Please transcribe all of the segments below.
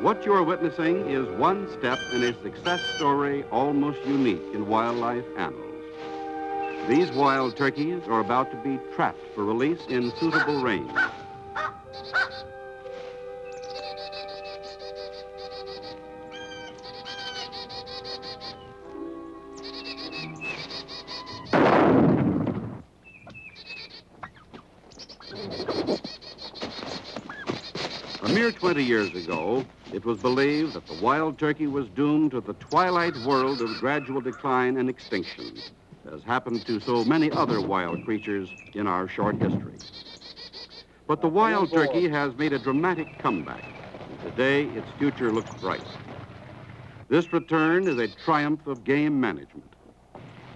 What you're witnessing is one step in a success story almost unique in wildlife annals. These wild turkeys are about to be trapped for release in suitable range. A mere 20 years ago, it was believed that the wild turkey was doomed to the twilight world of gradual decline and extinction, as happened to so many other wild creatures in our short history. But the wild turkey has made a dramatic comeback, and today its future looks bright. This return is a triumph of game management.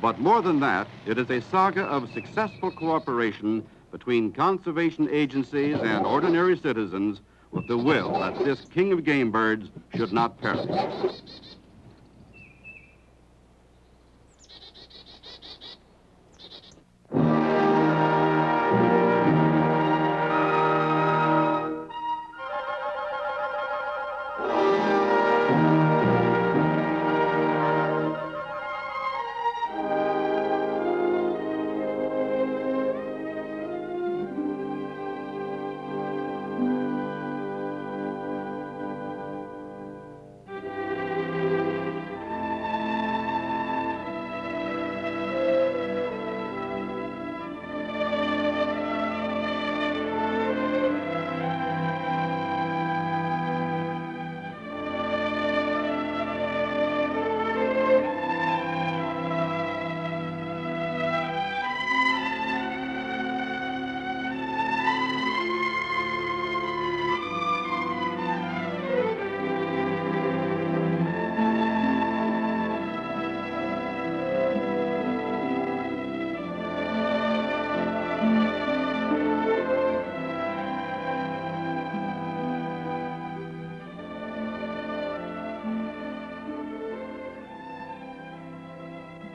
But more than that, it is a saga of successful cooperation between conservation agencies and ordinary citizens with the will that this king of game birds should not perish.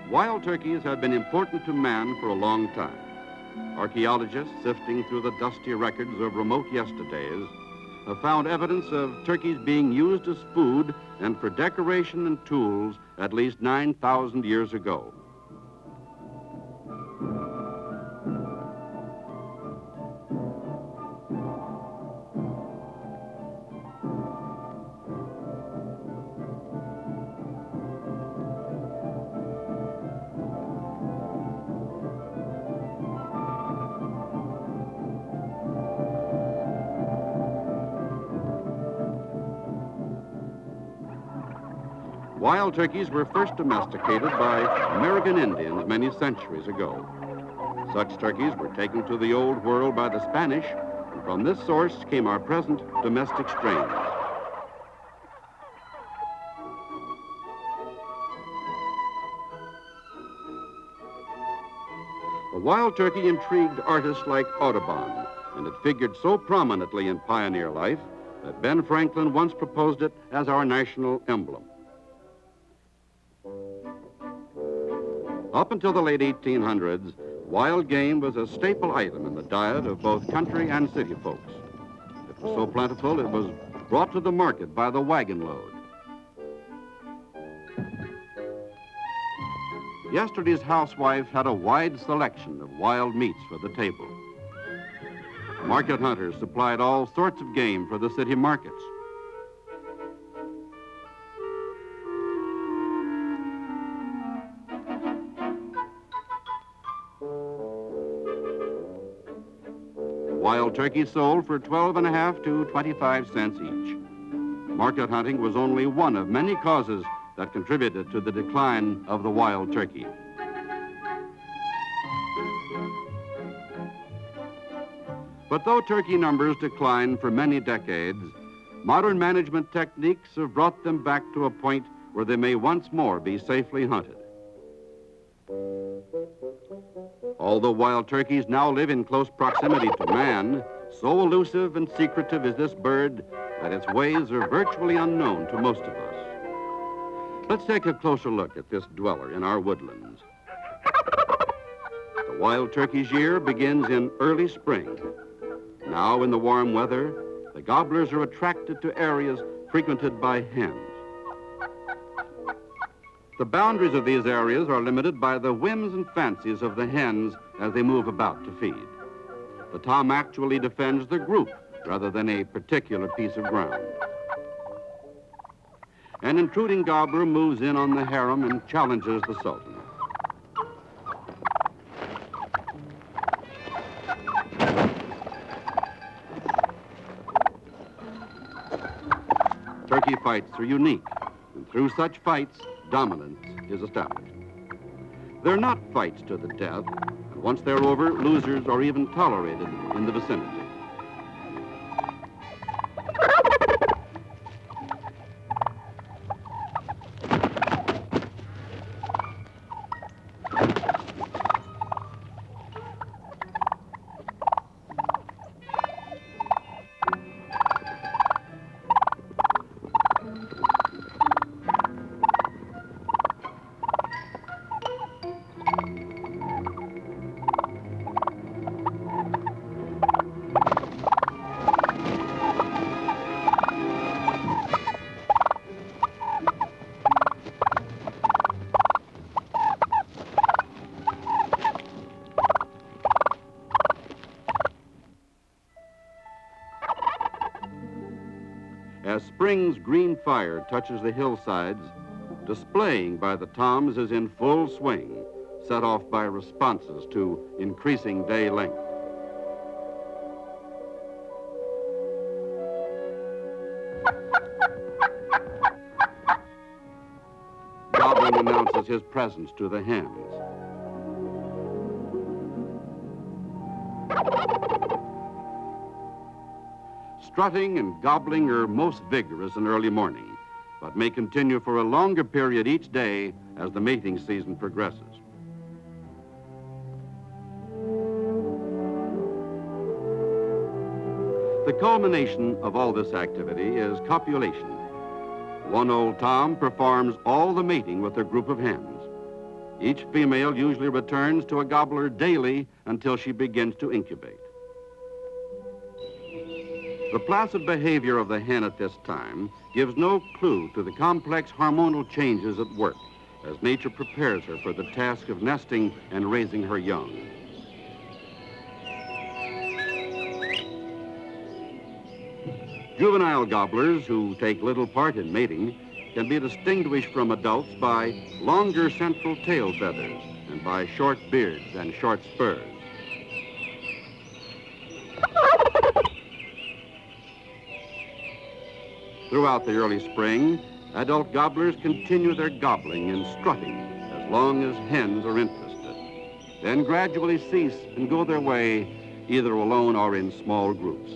Wild turkeys have been important to man for a long time. Archaeologists sifting through the dusty records of remote yesterdays have found evidence of turkeys being used as food and for decoration and tools at least 9,000 years ago. Wild turkeys were first domesticated by American Indians many centuries ago. Such turkeys were taken to the Old World by the Spanish, and from this source came our present domestic strains. The wild turkey intrigued artists like Audubon, and it figured so prominently in pioneer life that Ben Franklin once proposed it as our national emblem. Up until the late 1800s, wild game was a staple item in the diet of both country and city folks. It was so plentiful, it was brought to the market by the wagon load. Yesterday's housewife had a wide selection of wild meats for the table. Market hunters supplied all sorts of game for the city markets. Wild turkey sold for 12.5 to 25 cents each. Market hunting was only one of many causes that contributed to the decline of the wild turkey. But though turkey numbers declined for many decades, modern management techniques have brought them back to a point where they may once more be safely hunted. Although wild turkeys now live in close proximity to man, so elusive and secretive is this bird that its ways are virtually unknown to most of us. Let's take a closer look at this dweller in our woodlands. The wild turkey's year begins in early spring. Now in the warm weather, the gobblers are attracted to areas frequented by hens. The boundaries of these areas are limited by the whims and fancies of the hens as they move about to feed. The tom actually defends the group rather than a particular piece of ground. An intruding gobbler moves in on the harem and challenges the sultan. Turkey fights are unique, and through such fights, dominance is established. They're not fights to the death, and once they're over, losers are even tolerated in the vicinity. As spring's green fire touches the hillsides, displaying by the toms is in full swing, set off by responses to increasing day length. Gobbling announces his presence to the hens. Strutting and gobbling are most vigorous in early morning, but may continue for a longer period each day as the mating season progresses. The culmination of all this activity is copulation. One old tom performs all the mating with a group of hens. Each female usually returns to a gobbler daily until she begins to incubate. The placid behavior of the hen at this time gives no clue to the complex hormonal changes at work as nature prepares her for the task of nesting and raising her young. Juvenile gobblers who take little part in mating can be distinguished from adults by longer central tail feathers and by short beards and short spurs. Throughout the early spring, adult gobblers continue their gobbling and strutting as long as hens are interested, then gradually cease and go their way either alone or in small groups.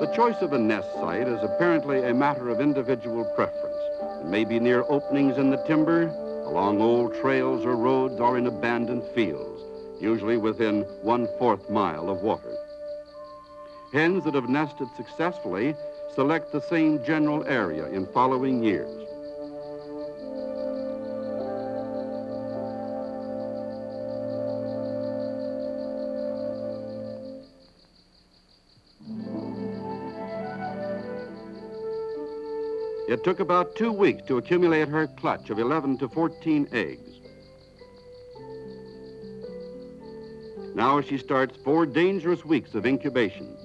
The choice of a nest site is apparently a matter of individual preference. It may be near openings in the timber, along old trails or roads, or in abandoned fields, usually within 1/4 mile of water. Hens that have nested successfully select the same general area in following years. It took about 2 weeks to accumulate her clutch of 11 to 14 eggs. Now she starts 4 dangerous weeks of incubation.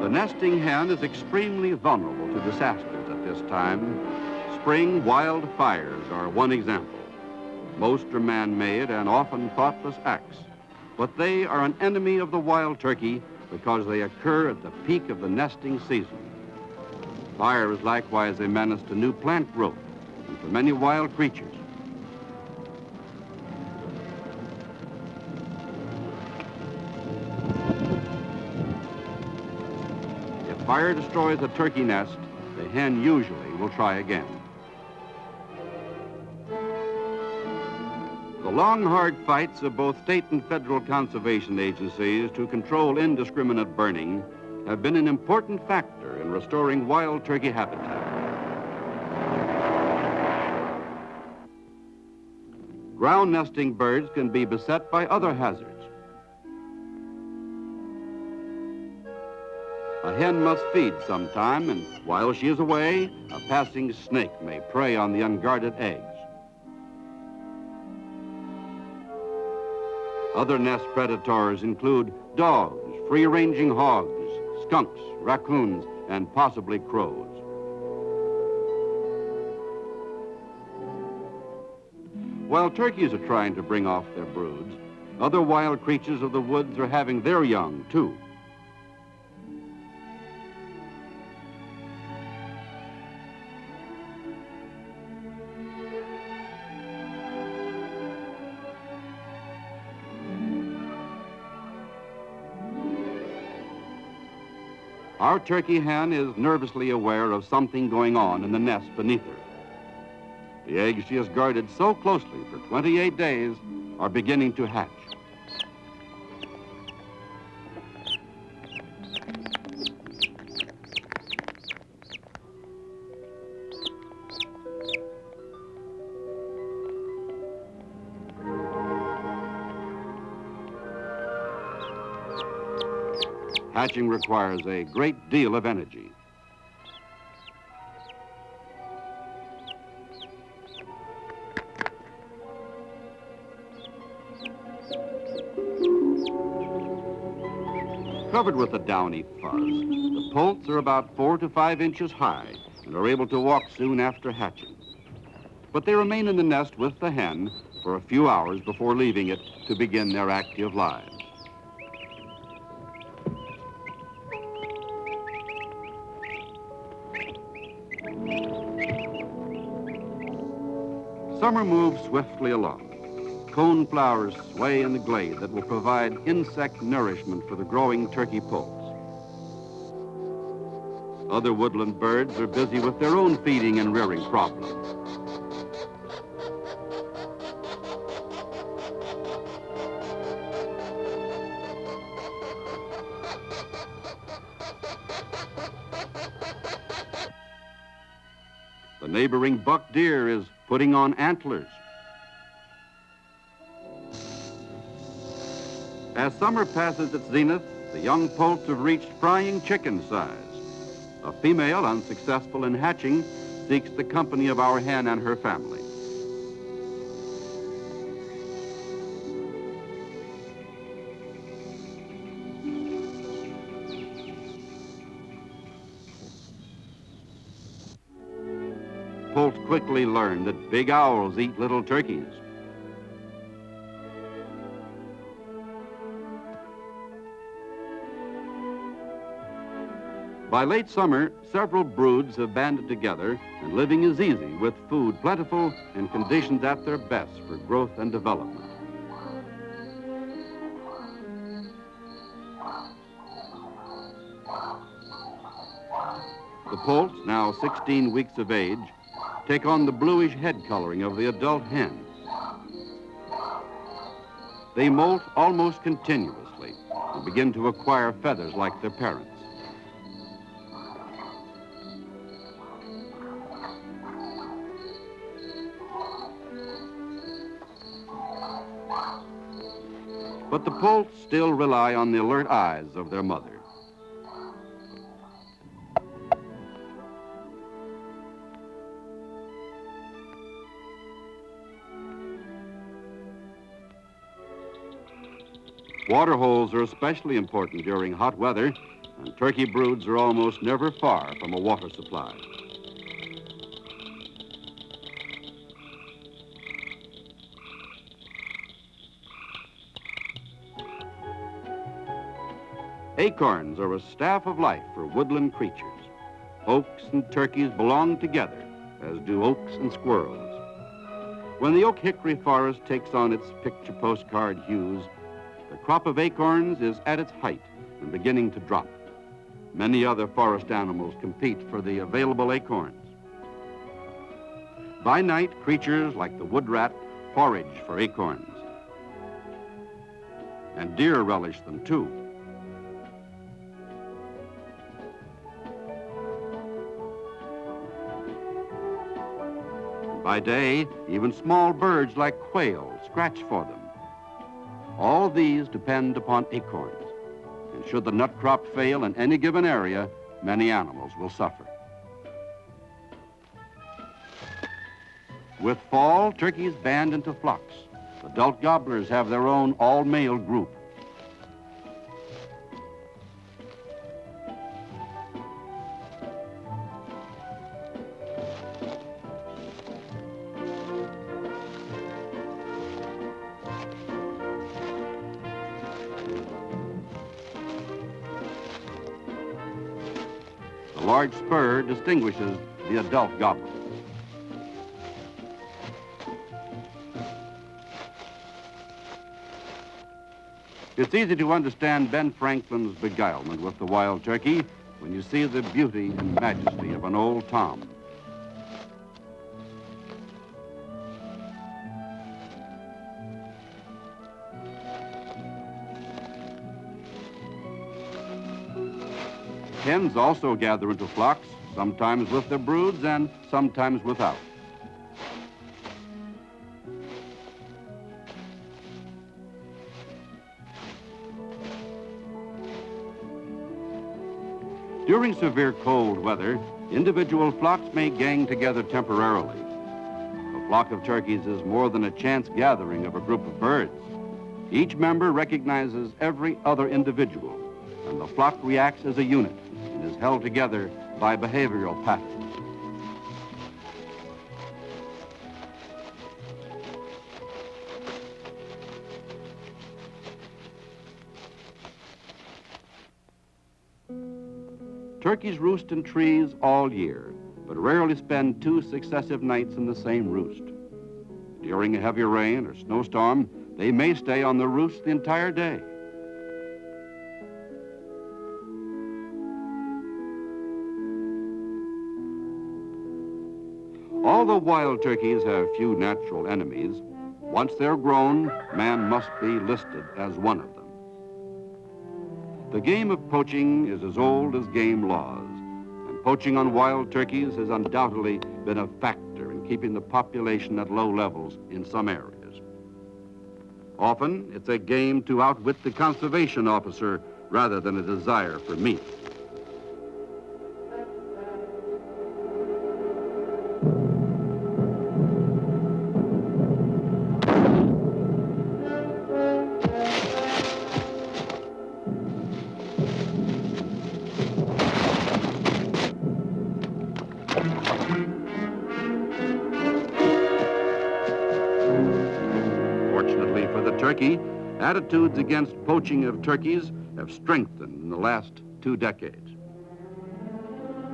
The nesting hen is extremely vulnerable to disasters at this time. Spring wildfires are one example. Most are man-made and often thoughtless acts, but they are an enemy of the wild turkey because they occur at the peak of the nesting season. Fire is likewise a menace to new plant growth and to many wild creatures. If fire destroys a turkey nest, the hen usually will try again. The long, hard fights of both state and federal conservation agencies to control indiscriminate burning have been an important factor in restoring wild turkey habitat. Ground nesting birds can be beset by other hazards. A hen must feed sometime, and while she is away, a passing snake may prey on the unguarded eggs. Other nest predators include dogs, free-ranging hogs, skunks, raccoons, and possibly crows. While turkeys are trying to bring off their broods, other wild creatures of the woods are having their young, too. Our turkey hen is nervously aware of something going on in the nest beneath her. The eggs she has guarded so closely for 28 days are beginning to hatch. Hatching requires a great deal of energy. Covered with a downy fuzz, the poults are about 4 to 5 inches high and are able to walk soon after hatching. But they remain in the nest with the hen for a few hours before leaving it to begin their active lives. Summer moves swiftly along. Cone flowers sway in the glade that will provide insect nourishment for the growing turkey poults. Other woodland birds are busy with their own feeding and rearing problems. The neighboring buck deer is putting on antlers. As summer passes its zenith, the young poults have reached frying chicken size. A female, unsuccessful in hatching, seeks the company of our hen and her family. Poults quickly learn that big owls eat little turkeys. By late summer, several broods have banded together, and living is easy with food plentiful and conditions at their best for growth and development. The poults, now 16 weeks of age, take on the bluish head coloring of the adult hen. They molt almost continuously and begin to acquire feathers like their parents. But the poults still rely on the alert eyes of their mother. Water holes are especially important during hot weather, and turkey broods are almost never far from a water supply. Acorns are a staff of life for woodland creatures. Oaks and turkeys belong together, as do oaks and squirrels. When the oak hickory forest takes on its picture postcard hues, the crop of acorns is at its height and beginning to drop. Many other forest animals compete for the available acorns. By night, creatures like the wood rat forage for acorns. And deer relish them too. By day, even small birds like quail scratch for them. All these depend upon acorns. And should the nut crop fail in any given area, many animals will suffer. With fall, turkeys band into flocks. Adult gobblers have their own all-male group. The large spur distinguishes the adult gobbler. It's easy to understand Ben Franklin's beguilement with the wild turkey when you see the beauty and majesty of an old tom. Hens also gather into flocks, sometimes with their broods and sometimes without. During severe cold weather, individual flocks may gang together temporarily. A flock of turkeys is more than a chance gathering of a group of birds. Each member recognizes every other individual, and the flock reacts as a unit and is held together by behavioral patterns. Turkeys roost in trees all year, but rarely spend 2 successive nights in the same roost. During a heavy rain or snowstorm, they may stay on the roost the entire day. Although wild turkeys have few natural enemies, once they're grown, man must be listed as one of them. The game of poaching is as old as game laws, and poaching on wild turkeys has undoubtedly been a factor in keeping the population at low levels in some areas. Often, it's a game to outwit the conservation officer rather than a desire for meat. Fortunately for the turkey, attitudes against poaching of turkeys have strengthened in the last 2 decades.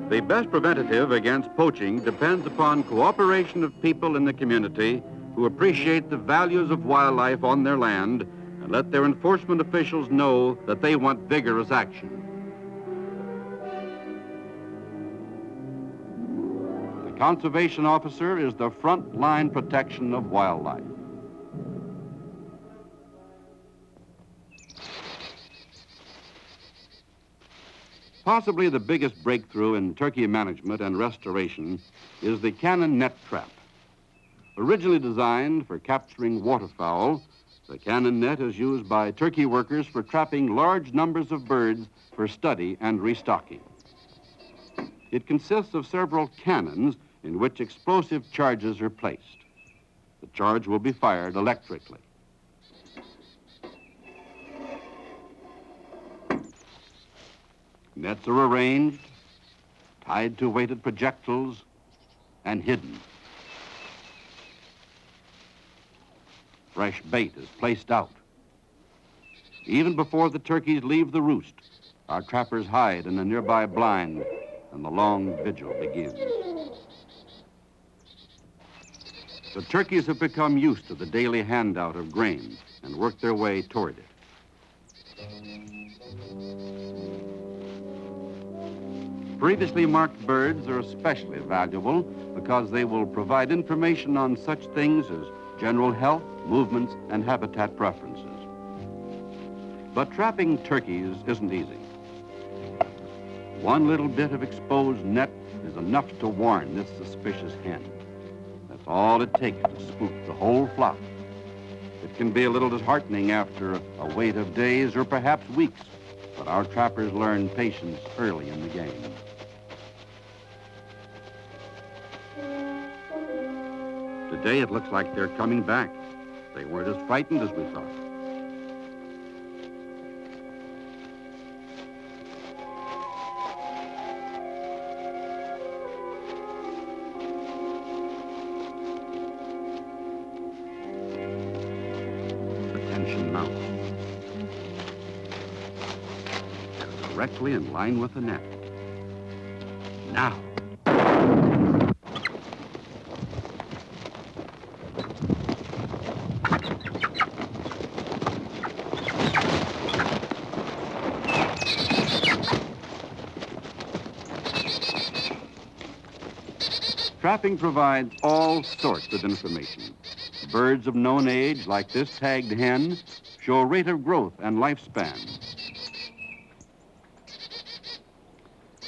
The best preventative against poaching depends upon cooperation of people in the community who appreciate the values of wildlife on their land and let their enforcement officials know that they want vigorous action. The conservation officer is the front line protection of wildlife. Possibly the biggest breakthrough in turkey management and restoration is the cannon net trap. Originally designed for capturing waterfowl, the cannon net is used by turkey workers for trapping large numbers of birds for study and restocking. It consists of several cannons in which explosive charges are placed. The charge will be fired electrically. Nets are arranged, tied to weighted projectiles, and hidden. Fresh bait is placed out. Even before the turkeys leave the roost, our trappers hide in a nearby blind, and the long vigil begins. The turkeys have become used to the daily handout of grain and work their way toward it. Previously marked birds are especially valuable because they will provide information on such things as general health, movements, and habitat preferences. But trapping turkeys isn't easy. One little bit of exposed net is enough to warn this suspicious hen. That's all it takes to spook the whole flock. It can be a little disheartening after a wait of days or perhaps weeks, but our trappers learn patience early in the game. Today it looks like they're coming back. They weren't as frightened as we thought. Attention now. They're directly in line with the net. Now. Trapping provides all sorts of information. Birds of known age, like this tagged hen, show a rate of growth and lifespan.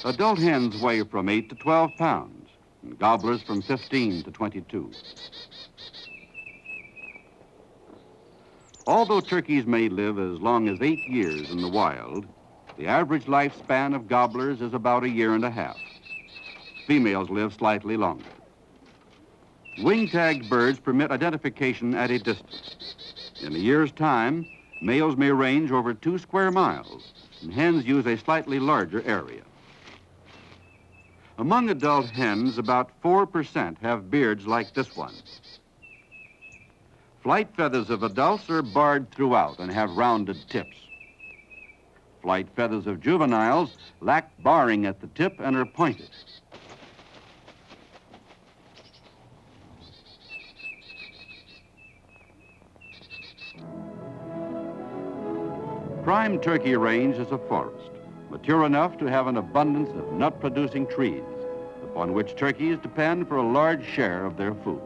Adult hens weigh from 8 to 12 pounds, and gobblers from 15 to 22. Although turkeys may live as long as 8 years in the wild, the average lifespan of gobblers is about 1.5 years. Females live slightly longer. Wing-tagged birds permit identification at a distance. In a year's time, males may range over 2 square miles, and hens use a slightly larger area. Among adult hens, about 4% have beards like this one. Flight feathers of adults are barred throughout and have rounded tips. Flight feathers of juveniles lack barring at the tip and are pointed. Prime turkey range is a forest, mature enough to have an abundance of nut-producing trees, upon which turkeys depend for a large share of their food.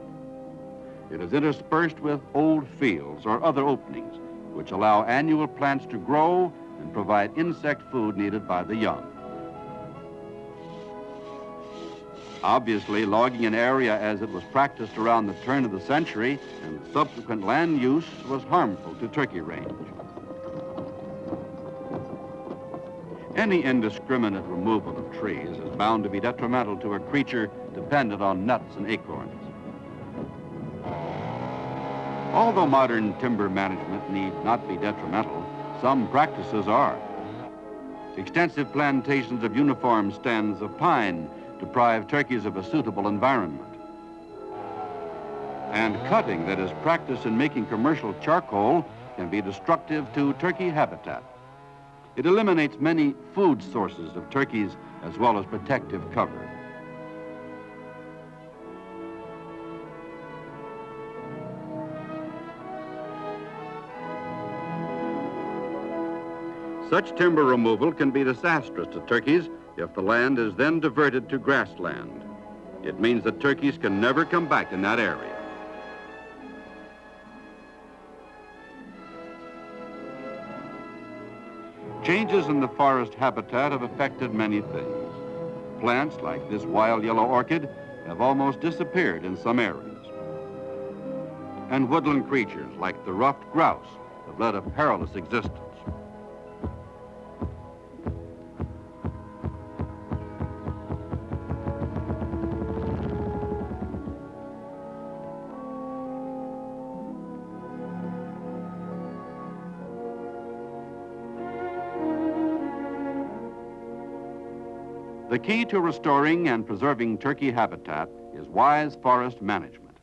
It is interspersed with old fields or other openings, which allow annual plants to grow and provide insect food needed by the young. Obviously, logging an area as it was practiced around the turn of the century and the subsequent land use was harmful to turkey range. Any indiscriminate removal of trees is bound to be detrimental to a creature dependent on nuts and acorns. Although modern timber management need not be detrimental, some practices are. Extensive plantations of uniform stands of pine deprive turkeys of a suitable environment. And cutting that is practiced in making commercial charcoal can be destructive to turkey habitat. It eliminates many food sources of turkeys as well as protective cover. Such timber removal can be disastrous to turkeys if the land is then diverted to grassland. It means that turkeys can never come back in that area. Changes in the forest habitat have affected many things. Plants like this wild yellow orchid have almost disappeared in some areas. And woodland creatures like the ruffed grouse have led a perilous existence. The key to restoring and preserving turkey habitat is wise forest management.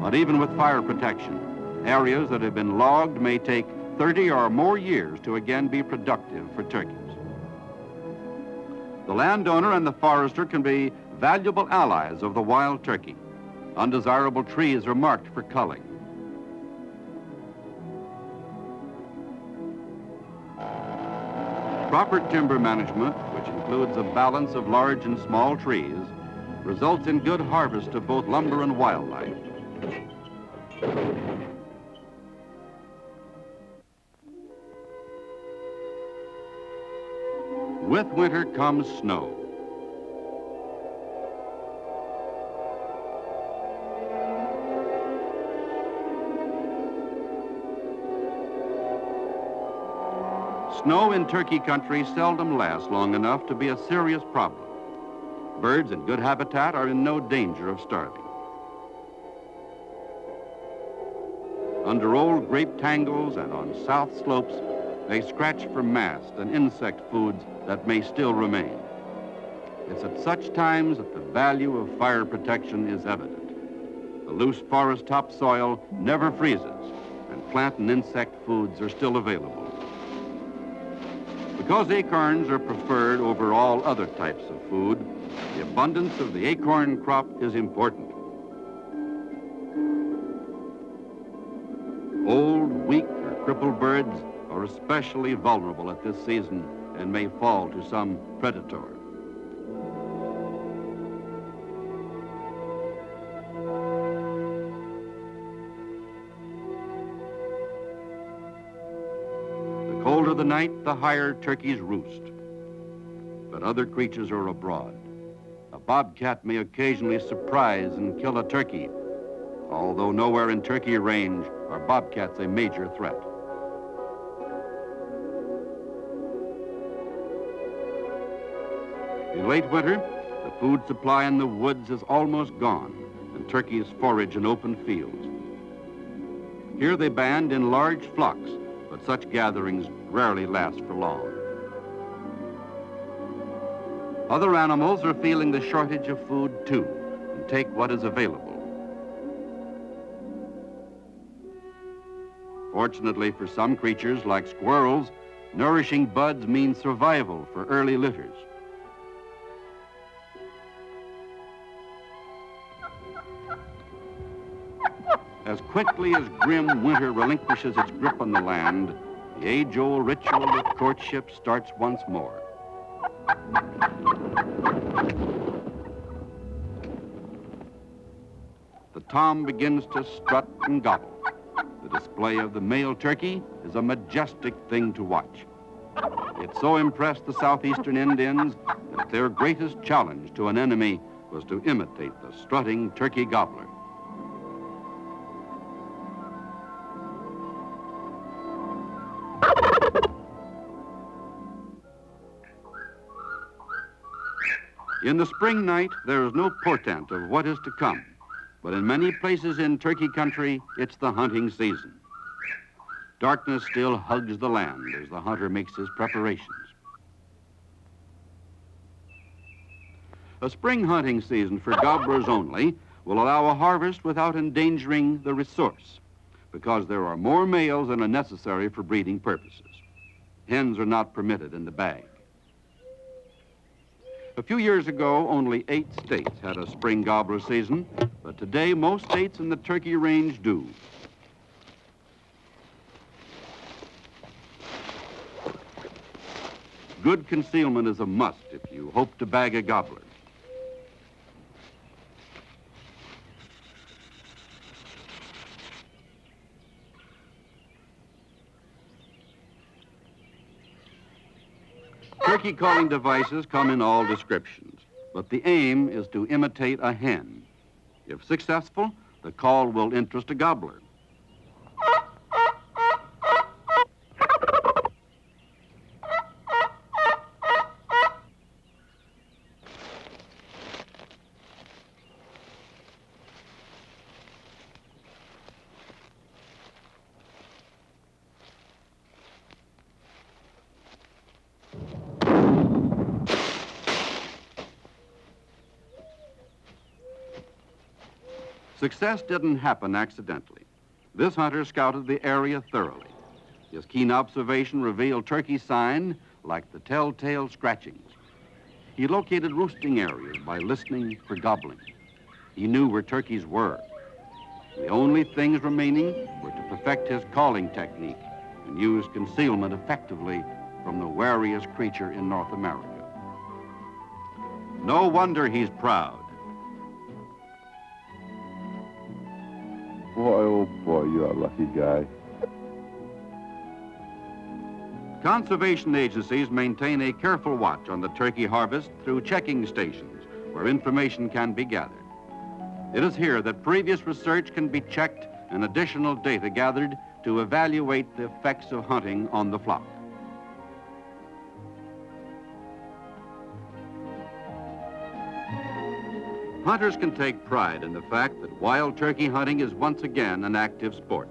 But even with fire protection, areas that have been logged may take 30 or more years to again be productive for turkeys. The landowner and the forester can be valuable allies of the wild turkey. Undesirable trees are marked for culling. Proper timber management, which which includes a balance of large and small trees, results in good harvest of both lumber and wildlife. With winter comes snow. Snow in turkey country seldom lasts long enough to be a serious problem. Birds in good habitat are in no danger of starving. Under old grape tangles and on south slopes, they scratch for mast and insect foods that may still remain. It's at such times that the value of fire protection is evident. The loose forest topsoil never freezes, and plant and insect foods are still available. Because acorns are preferred over all other types of food, the abundance of the acorn crop is important. Old, weak, or crippled birds are especially vulnerable at this season and may fall to some predator. The colder the night, the higher turkeys roost. But other creatures are abroad. A bobcat may occasionally surprise and kill a turkey, although nowhere in turkey range are bobcats a major threat. In late winter, the food supply in the woods is almost gone, and turkeys forage in open fields. Here they band in large flocks, but such gatherings rarely last for long. Other animals are feeling the shortage of food too, and take what is available. Fortunately for some creatures, like squirrels, nourishing buds mean survival for early litters. As quickly as grim winter relinquishes its grip on the land, the age-old ritual of courtship starts once more. The tom begins to strut and gobble. The display of the male turkey is a majestic thing to watch. It so impressed the southeastern Indians that their greatest challenge to an enemy was to imitate the strutting turkey gobbler. In the spring night, there is no portent of what is to come. But in many places in turkey country, it's the hunting season. Darkness still hugs the land as the hunter makes his preparations. A spring hunting season for gobblers only will allow a harvest without endangering the resource, because there are more males than are necessary for breeding purposes. Hens are not permitted in the bag. A few years ago, only 8 states had a spring gobbler season, but today most states in the turkey range do. Good concealment is a must if you hope to bag a gobbler. Turkey calling devices come in all descriptions, but the aim is to imitate a hen. If successful, the call will interest a gobbler. Success didn't happen accidentally. This hunter scouted the area thoroughly. His keen observation revealed turkey sign like the telltale scratchings. He located roosting areas by listening for gobbling. He knew where turkeys were. The only things remaining were to perfect his calling technique and use concealment effectively from the wariest creature in North America. No wonder he's proud. Boy, oh boy, you're a lucky guy. Conservation agencies maintain a careful watch on the turkey harvest through checking stations where information can be gathered. It is here that previous research can be checked and additional data gathered to evaluate the effects of hunting on the flock. Hunters can take pride in the fact that wild turkey hunting is once again an active sport.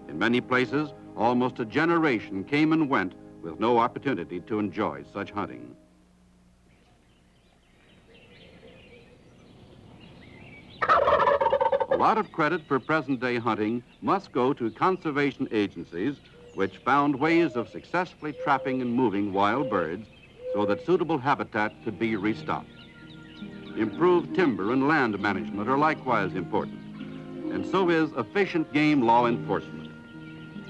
In many places, almost a generation came and went with no opportunity to enjoy such hunting. A lot of credit for present-day hunting must go to conservation agencies which found ways of successfully trapping and moving wild birds so that suitable habitat could be restocked. Improved timber and land management are likewise important, and so is efficient game law enforcement.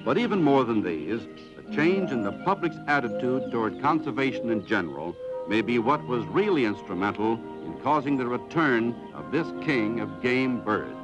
But even more than these, a change in the public's attitude toward conservation in general may be what was really instrumental in causing the return of this king of game birds.